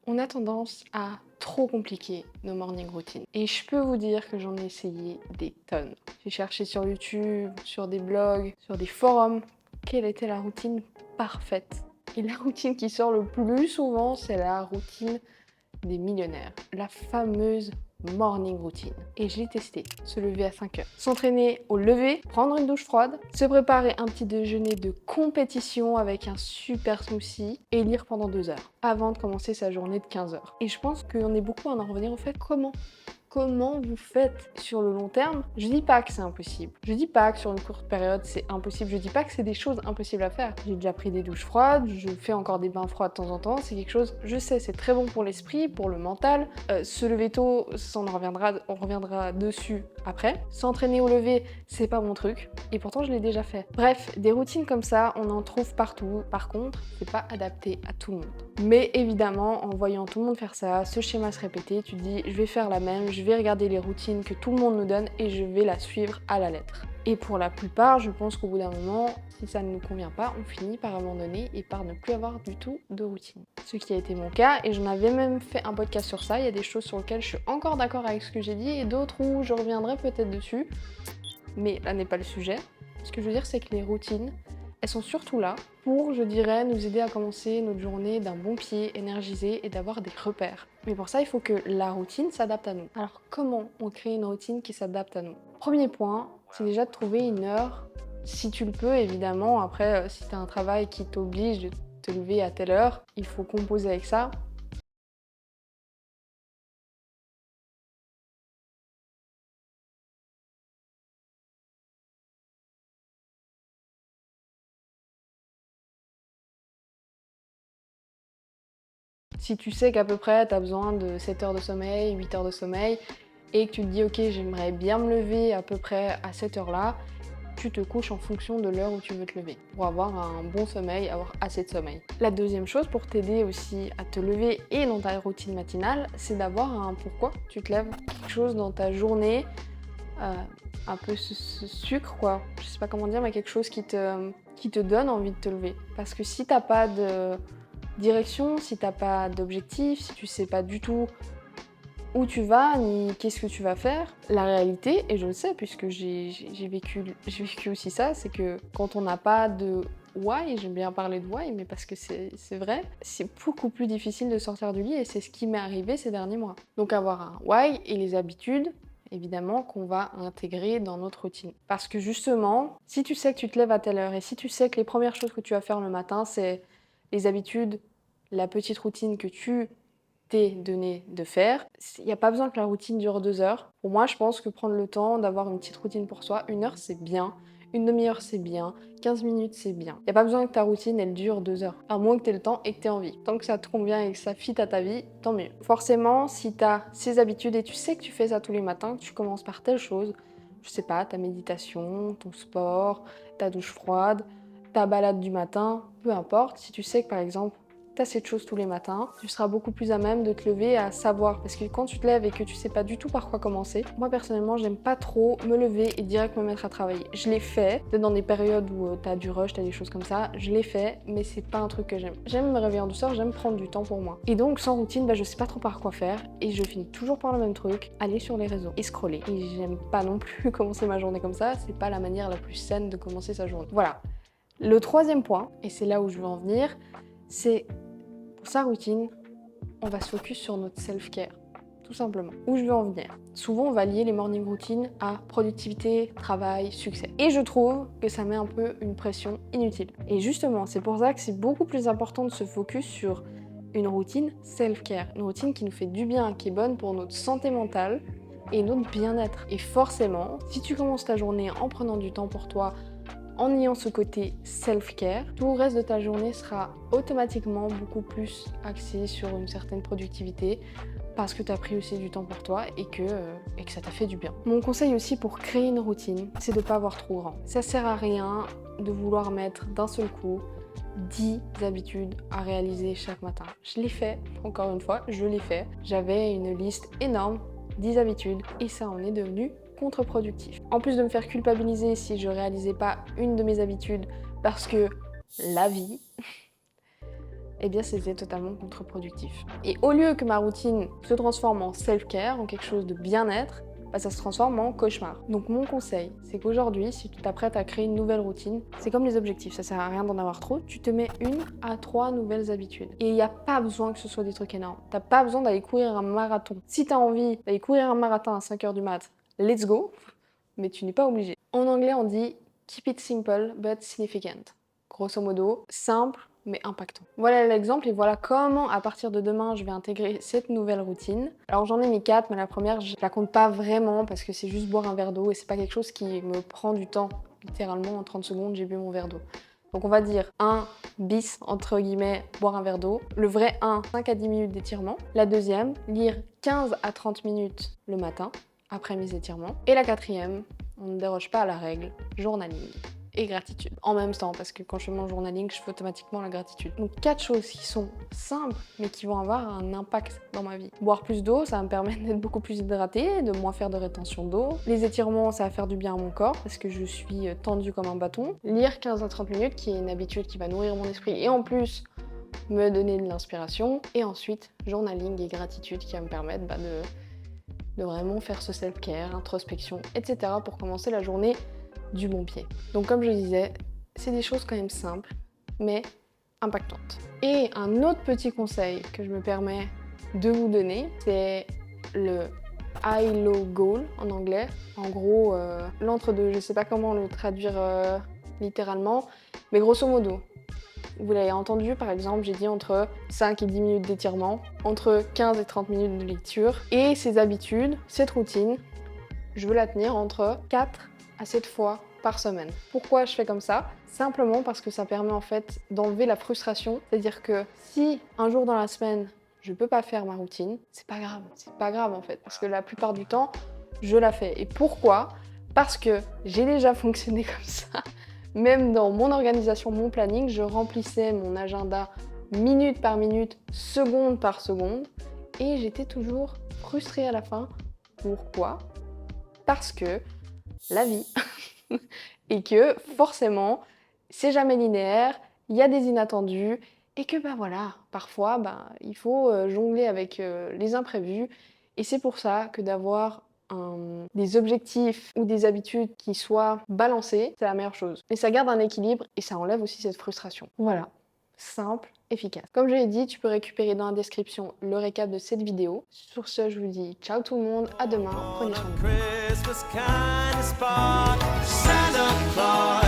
On a tendance à trop compliquer nos morning routines. Et je peux vous dire que j'en ai essayé des tonnes. J'ai cherché sur YouTube, sur des blogs, sur des forums, quelle était la routine parfaite. Et la routine qui sort le plus souvent, c'est la routine des millionnaires. La fameuse morning routine. Et je l'ai testé. Se lever à 5 heures. S'entraîner au lever, prendre une douche froide, se préparer un petit déjeuner de compétition avec un super smoothie et lire pendant 2 heures avant de commencer sa journée de 15 heures. Et je pense qu'on est beaucoup à en revenir au fait comment vous faites sur le long terme. Je dis pas que c'est impossible. Je dis pas que sur une courte période c'est impossible. Je dis pas que c'est des choses impossibles à faire. J'ai déjà pris des douches froides, je fais encore des bains froids de temps en temps. C'est quelque chose, je sais, c'est très bon pour l'esprit, pour le mental. Se lever tôt, ça on reviendra dessus après. S'entraîner au lever, c'est pas mon truc. Et pourtant je l'ai déjà fait. Bref, des routines comme ça, on en trouve partout. Par contre, c'est pas adapté à tout le monde. Mais évidemment, en voyant tout le monde faire ça, ce schéma se répéter, tu te dis je vais faire la même, je vais regarder les routines que tout le monde nous donne et je vais la suivre à la lettre. Et pour la plupart, je pense qu'au bout d'un moment, si ça ne nous convient pas, on finit par abandonner et par ne plus avoir du tout de routine. Ce qui a été mon cas, et j'en avais même fait un podcast sur ça, il y a des choses sur lesquelles je suis encore d'accord avec ce que j'ai dit et d'autres où je reviendrai peut-être dessus. Mais là n'est pas le sujet. Ce que je veux dire, c'est que les routines, elles sont surtout là pour, je dirais, nous aider à commencer notre journée d'un bon pied, énergisé et d'avoir des repères. Mais pour ça, il faut que la routine s'adapte à nous. Alors comment on crée une routine qui s'adapte à nous? Premier point, c'est déjà de trouver une heure, si tu le peux évidemment. Après, si tu as un travail qui t'oblige de te lever à telle heure, il faut composer avec ça. Si tu sais qu'à peu près tu as besoin de 7 heures de sommeil, 8 heures de sommeil, et que tu te dis ok j'aimerais bien me lever à peu près à cette heure-là, tu te couches en fonction de l'heure où tu veux te lever, pour avoir un bon sommeil, avoir assez de sommeil. La deuxième chose pour t'aider aussi à te lever et dans ta routine matinale, c'est d'avoir un pourquoi tu te lèves, quelque chose dans ta journée, euh, un peu ce sucre quoi, je sais pas comment dire, mais quelque chose qui te donne envie de te lever. Parce que si t'as pas de direction, si t'as pas d'objectif, si tu sais pas du tout où tu vas ni qu'est-ce que tu vas faire, la réalité, et je le sais puisque j'ai vécu aussi ça, c'est que quand on n'a pas de why, j'aime bien parler de why, mais parce que c'est vrai, c'est beaucoup plus difficile de sortir du lit et c'est ce qui m'est arrivé ces derniers mois. Donc avoir un why et les habitudes, évidemment, qu'on va intégrer dans notre routine. Parce que justement, si tu sais que tu te lèves à telle heure et si tu sais que les premières choses que tu vas faire le matin, c'est les habitudes, la petite routine que tu t'es donné de faire. Il n'y a pas besoin que la routine dure 2 heures. Pour moi, je pense que prendre le temps d'avoir une petite routine pour soi, 1 heure c'est bien, une demi-heure c'est bien, 15 minutes c'est bien. Il n'y a pas besoin que ta routine elle dure 2 heures, à moins que tu aies le temps et que tu aies envie. Tant que ça te convient et que ça fit à ta vie, tant mieux. Forcément, si tu as ces habitudes et tu sais que tu fais ça tous les matins, tu commences par telle chose, je sais pas, ta méditation, ton sport, ta douche froide, ta balade du matin, peu importe. Si tu sais que par exemple, t'as cette chose tous les matins, tu seras beaucoup plus à même de te lever à savoir. Parce que quand tu te lèves et que tu sais pas du tout par quoi commencer, moi personnellement, j'aime pas trop me lever et direct me mettre à travailler. Je l'ai fait, peut-être dans des périodes où t'as du rush, t'as des choses comme ça, je l'ai fait, mais c'est pas un truc que j'aime. J'aime me réveiller en douceur, j'aime prendre du temps pour moi. Et donc, sans routine, je sais pas trop par quoi faire et je finis toujours par le même truc, aller sur les réseaux et scroller. Et j'aime pas non plus commencer ma journée comme ça, c'est pas la manière la plus saine de commencer sa journée. Voilà. Le troisième point, et c'est là où je veux en venir, c'est pour sa routine, on va se focus sur notre self-care, tout simplement. Où je veux en venir. Souvent, on va lier les morning routines à productivité, travail, succès. Et je trouve que ça met un peu une pression inutile. Et justement, c'est pour ça que c'est beaucoup plus important de se focus sur une routine self-care, une routine qui nous fait du bien, qui est bonne pour notre santé mentale et notre bien-être. Et forcément, si tu commences ta journée en prenant du temps pour toi, en ayant ce côté self-care, tout le reste de ta journée sera automatiquement beaucoup plus axé sur une certaine productivité parce que tu as pris aussi du temps pour toi et que ça t'a fait du bien. Mon conseil aussi pour créer une routine, c'est de ne pas avoir trop grand. Ça sert à rien de vouloir mettre d'un seul coup 10 habitudes à réaliser chaque matin. Je l'ai fait, encore une fois, je l'ai fait. J'avais une liste énorme, 10 habitudes, et ça en est devenu contre-productif. En plus de me faire culpabiliser si je réalisais pas une de mes habitudes parce que la vie, eh bien c'était totalement contre-productif. Et au lieu que ma routine se transforme en self-care, en quelque chose de bien-être, bah, ça se transforme en cauchemar. Donc mon conseil, c'est qu'aujourd'hui, si tu t'apprêtes à créer une nouvelle routine, c'est comme les objectifs, ça sert à rien d'en avoir trop, tu te mets 1 à 3 nouvelles habitudes. Et il n'y a pas besoin que ce soit des trucs énormes. T'as pas besoin d'aller courir un marathon. Si tu as envie d'aller courir un marathon à 5h du mat, let's go, mais tu n'es pas obligé. En anglais, on dit keep it simple but significant. Grosso modo, simple mais impactant. Voilà l'exemple et voilà comment à partir de demain je vais intégrer cette nouvelle routine. Alors j'en ai mis 4, mais la première je la compte pas vraiment parce que c'est juste boire un verre d'eau et c'est pas quelque chose qui me prend du temps. Littéralement en 30 secondes j'ai bu mon verre d'eau. Donc on va dire 1 bis entre guillemets boire un verre d'eau. Le vrai 1, 5 à 10 minutes d'étirement. La deuxième, lire 15 à 30 minutes le matin après mes étirements. Et la quatrième, on ne déroge pas à la règle, journaling et gratitude. En même temps, parce que quand je fais mon journaling, je fais automatiquement la gratitude. Donc 4 choses qui sont simples, mais qui vont avoir un impact dans ma vie. Boire plus d'eau, ça va me permettre d'être beaucoup plus hydratée, de moins faire de rétention d'eau. Les étirements, ça va faire du bien à mon corps, parce que je suis tendue comme un bâton. Lire 15 à 30 minutes, qui est une habitude qui va nourrir mon esprit, et en plus, me donner de l'inspiration. Et ensuite, journaling et gratitude, qui va me permettre de vraiment faire ce self-care, introspection, etc. pour commencer la journée du bon pied. Donc comme je disais, c'est des choses quand même simples, mais impactantes. Et un autre petit conseil que je me permets de vous donner, c'est le high-low goal en anglais. En gros, l'entre-deux, je sais pas comment le traduire littéralement, mais grosso modo, vous l'avez entendu, par exemple, j'ai dit entre 5 et 10 minutes d'étirement, entre 15 et 30 minutes de lecture. Et ces habitudes, cette routine, je veux la tenir entre 4 à 7 fois par semaine. Pourquoi je fais comme ça? Simplement parce que ça permet en fait d'enlever la frustration. C'est-à-dire que si un jour dans la semaine, je peux pas faire ma routine, c'est pas grave. C'est pas grave en fait, parce que la plupart du temps, je la fais. Et pourquoi? Parce que j'ai déjà fonctionné comme ça. Même dans mon organisation, mon planning, je remplissais mon agenda minute par minute, seconde par seconde, et j'étais toujours frustrée à la fin. Pourquoi? Parce que la vie, et que forcément, c'est jamais linéaire, il y a des inattendus, et que bah voilà, parfois, il faut jongler avec les imprévus, et c'est pour ça que d'avoir des objectifs ou des habitudes qui soient balancées, c'est la meilleure chose. Et ça garde un équilibre et ça enlève aussi cette frustration. Voilà, simple, efficace. comme je l'ai dit, tu peux récupérer dans la description le récap de cette vidéo. Sur ce, je vous dis ciao tout le monde, à demain, prenez soin de vous.